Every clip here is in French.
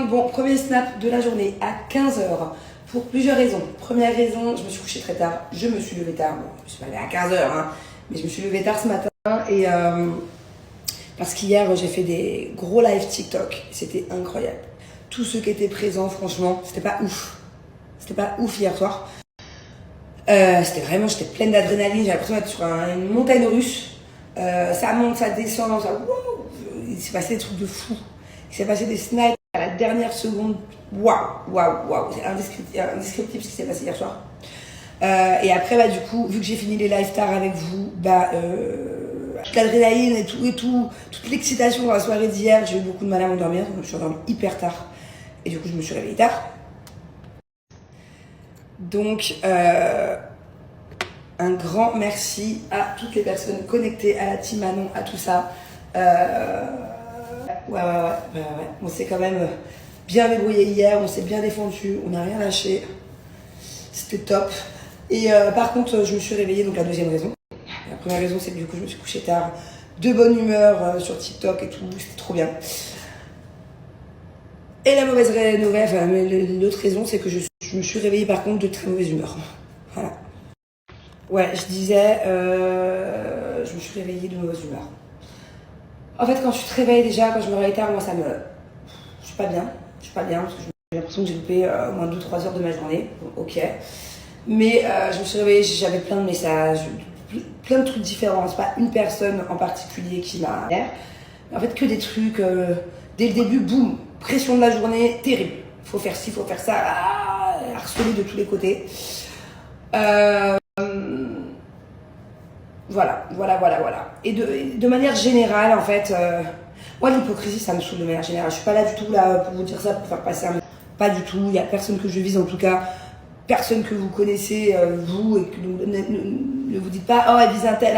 Bon, premier snap de la journée à 15 heures pour plusieurs raisons. Première raison, je me suis couchée très tard, je me suis levée tard. Bon, je suis pas levée à 15 heures, hein, mais je me suis levée tard ce matin et parce qu'hier j'ai fait des gros live TikTok, c'était incroyable. Tous ceux qui étaient présents, franchement, c'était pas ouf. C'était pas ouf hier soir. C'était vraiment, j'étais pleine d'adrénaline, j'avais l'impression d'être sur une montagne russe. Ça monte, ça descend, ça. Wow, il s'est passé des trucs de fou. Il s'est passé des snipes à la dernière seconde. Waouh. C'est indescriptible ce qui s'est passé hier soir. Et après, bah, du coup, vu que j'ai fini les live tard avec vous, toute l'adrénaline et tout, toute l'excitation dans la soirée d'hier, j'ai eu beaucoup de mal à m'endormir. Donc je me suis endormie hyper tard. Et du coup, je me suis réveillée tard. Donc, un grand merci à toutes les personnes connectées, à la team Manon, à tout ça. Ouais. On s'est quand même bien débrouillé hier, on s'est bien défendu, on n'a rien lâché. C'était top. Et par contre, je me suis réveillée, donc la deuxième raison. La première raison, c'est que du coup, je me suis couchée tard, de bonne humeur sur TikTok et tout, c'était trop bien. Et la mauvaise nouvelle, enfin, l'autre raison, c'est que je me suis réveillée par contre de très mauvaise humeur. Voilà. Ouais, je disais, je me suis réveillée de mauvaise humeur. En fait, quand je te réveille déjà, quand je me réveille tard, moi, je suis pas bien. Je suis pas bien parce que j'ai l'impression que j'ai loupé au moins 2-3 heures de ma journée. Bon, ok. Mais je me suis réveillée, j'avais plein de messages, plein de trucs différents. C'est pas une personne en particulier qui m'a... En fait, que des trucs, dès le début, boum, pression de la journée, terrible. Faut faire ci, faut faire ça, harcelé de tous les côtés. Voilà. Et de manière générale, en fait, moi, l'hypocrisie, ça me saoule de manière générale. Je suis pas là du tout là pour vous dire ça, pour faire passer un... Pas du tout. Il y a personne que je vise, en tout cas. Personne que vous connaissez, vous, et que ne vous dites pas, oh, elle vise un tel,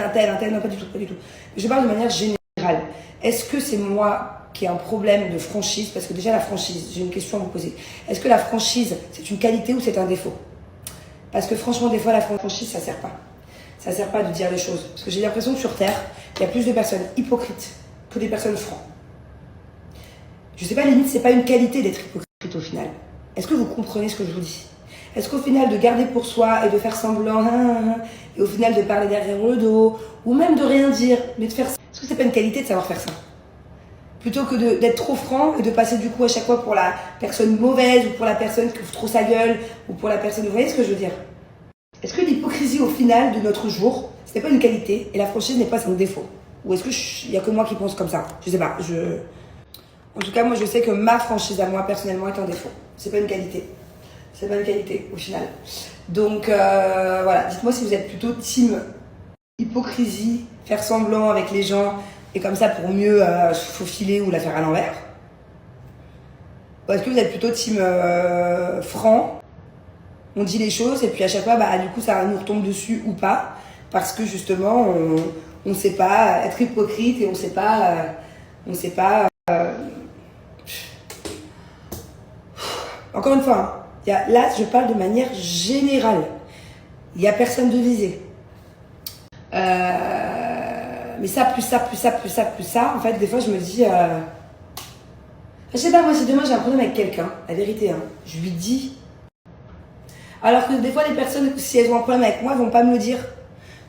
non, pas du tout. Je parle de manière générale. Est-ce que c'est moi qui ai un problème de franchise? Parce que déjà, la franchise, j'ai une question à vous poser. Est-ce que la franchise, c'est une qualité ou c'est un défaut? Parce que franchement, des fois, la franchise, ça sert pas. Ça sert pas de dire les choses. Parce que j'ai l'impression que sur Terre, il y a plus de personnes hypocrites que des personnes francs. Je sais pas, limite, c'est pas une qualité d'être hypocrite au final. Est-ce que vous comprenez ce que je vous dis? Est-ce qu'au final, de garder pour soi et de faire semblant, et au final de parler derrière le dos, ou même de rien dire, mais de faire ça, est-ce que c'est pas une qualité de savoir faire ça? Plutôt que d'être trop franc et de passer du coup à chaque fois pour la personne mauvaise, ou pour la personne qui ouvre trop sa gueule, ou pour la personne... Vous voyez ce que je veux dire? Est-ce que l'hypocrisie au final de notre jour, ce n'est pas une qualité, et la franchise n'est pas un défaut? Ou est-ce qu'il n'y a que moi qui pense comme ça? Je sais pas, En tout cas, moi je sais que ma franchise à moi, personnellement, est un défaut. C'est pas une qualité. C'est pas une qualité, au final. Donc, voilà. Dites-moi si vous êtes plutôt team hypocrisie, faire semblant avec les gens, et comme ça pour mieux se faufiler ou la faire à l'envers. Ou est-ce que vous êtes plutôt team franc, on dit les choses, et puis à chaque fois, du coup, ça nous retombe dessus ou pas, parce que justement, on sait pas être hypocrite, et on sait pas... Encore une fois, là, je parle de manière générale. Il n'y a personne de visé. Mais ça, plus ça, en fait, des fois, je me dis... Je sais pas, moi, si demain j'ai un problème avec quelqu'un, la vérité, je lui dis... Alors que des fois, les personnes, si elles ont un problème avec moi, elles vont pas me le dire.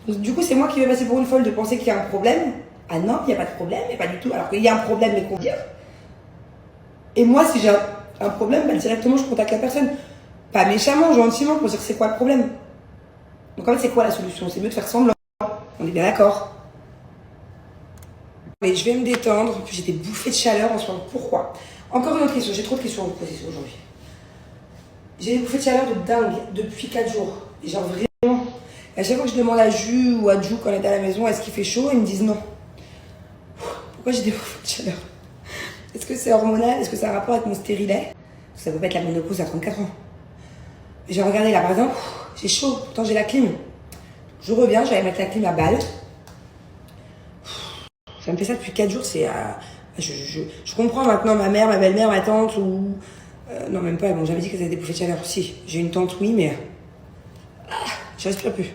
Donc, du coup, c'est moi qui vais passer pour une folle de penser qu'il y a un problème. Ah non, il n'y a pas de problème, et pas du tout. Alors qu'il y a un problème, mais qu'on dit. Et moi, si j'ai un problème, directement, je contacte la personne. Pas méchamment, gentiment, pour dire c'est quoi le problème. Donc en fait, c'est quoi la solution? C'est mieux de faire semblant. On est bien d'accord. Mais je vais me détendre. J'étais bouffée de chaleur en ce moment. Pourquoi? Encore une autre question. J'ai trop de questions à vous poser aujourd'hui. J'ai des bouffées de chaleur de dingue depuis 4 jours. Et genre vraiment. À chaque fois que je demande à Ju ou à Ju quand on est à la maison, est-ce qu'il fait chaud? Ils me disent non. Pourquoi j'ai des bouffées de chaleur? Est-ce que c'est hormonal? Est-ce que ça a un rapport avec mon stérilet? Ça peut pas être la ménopause à 34 ans. J'ai regardé là par exemple, j'ai chaud, pourtant j'ai la clim. Je reviens, je vais mettre la clim à balle. Ça me fait ça depuis 4 jours, c'est... je comprends maintenant ma mère, ma belle-mère, ma tante ou... non, même pas, elles m'ont jamais dit qu'elles avaient des bouffées de chaleur. Si, j'ai une tante, oui, mais... je respire plus.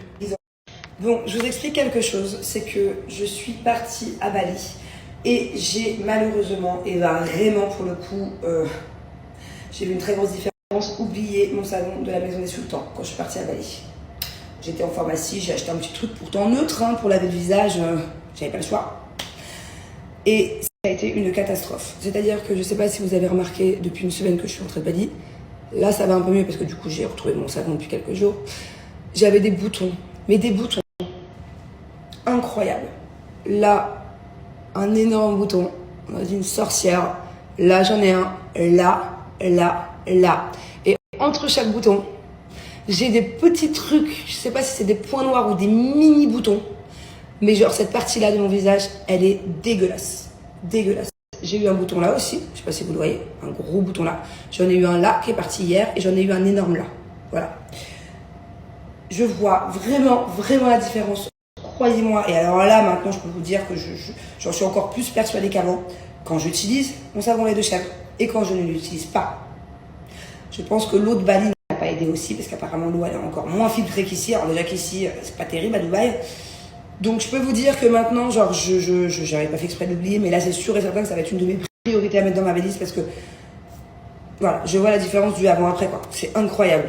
Bon, je vous explique quelque chose, c'est que je suis partie à Bali et j'ai malheureusement, et vraiment pour le coup, J'ai vu une très grosse différence. Oublier mon savon de la Maison des Sultans quand je suis partie à Bali. J'étais en pharmacie, j'ai acheté un petit truc pourtant neutre pour laver le visage. J'avais pas le choix. Et ça a été une catastrophe. C'est-à-dire que je sais pas si vous avez remarqué depuis une semaine que je suis rentrée de Bali. Là, ça va un peu mieux parce que du coup, j'ai retrouvé mon savon depuis quelques jours. J'avais des boutons, mais des boutons incroyables. Là, un énorme bouton, d'une sorcière. Là, j'en ai un. Là, là, là. Et entre chaque bouton, j'ai des petits trucs. Je sais pas si c'est des points noirs ou des mini boutons. Mais genre, cette partie-là de mon visage, elle est dégueulasse. Dégueulasse. J'ai eu un bouton là aussi, je sais pas si vous le voyez, un gros bouton là. J'en ai eu un là qui est parti hier et j'en ai eu un énorme là. Voilà. Je vois vraiment, vraiment la différence. Croyez-moi. Et alors là, maintenant, je peux vous dire que j'en suis encore plus persuadée qu'avant. Quand j'utilise mon savon lait de chèvre et quand je ne l'utilise pas. Je pense que l'eau de Bali n'a pas aidé aussi parce qu'apparemment l'eau elle est encore moins filtrée qu'ici. Alors déjà qu'ici, c'est pas terrible à Dubaï. Donc je peux vous dire que maintenant, genre, j'avais pas fait exprès de l'oublier, mais là c'est sûr et certain que ça va être une de mes priorités à mettre dans ma valise parce que voilà, je vois la différence du avant-après quoi. C'est incroyable.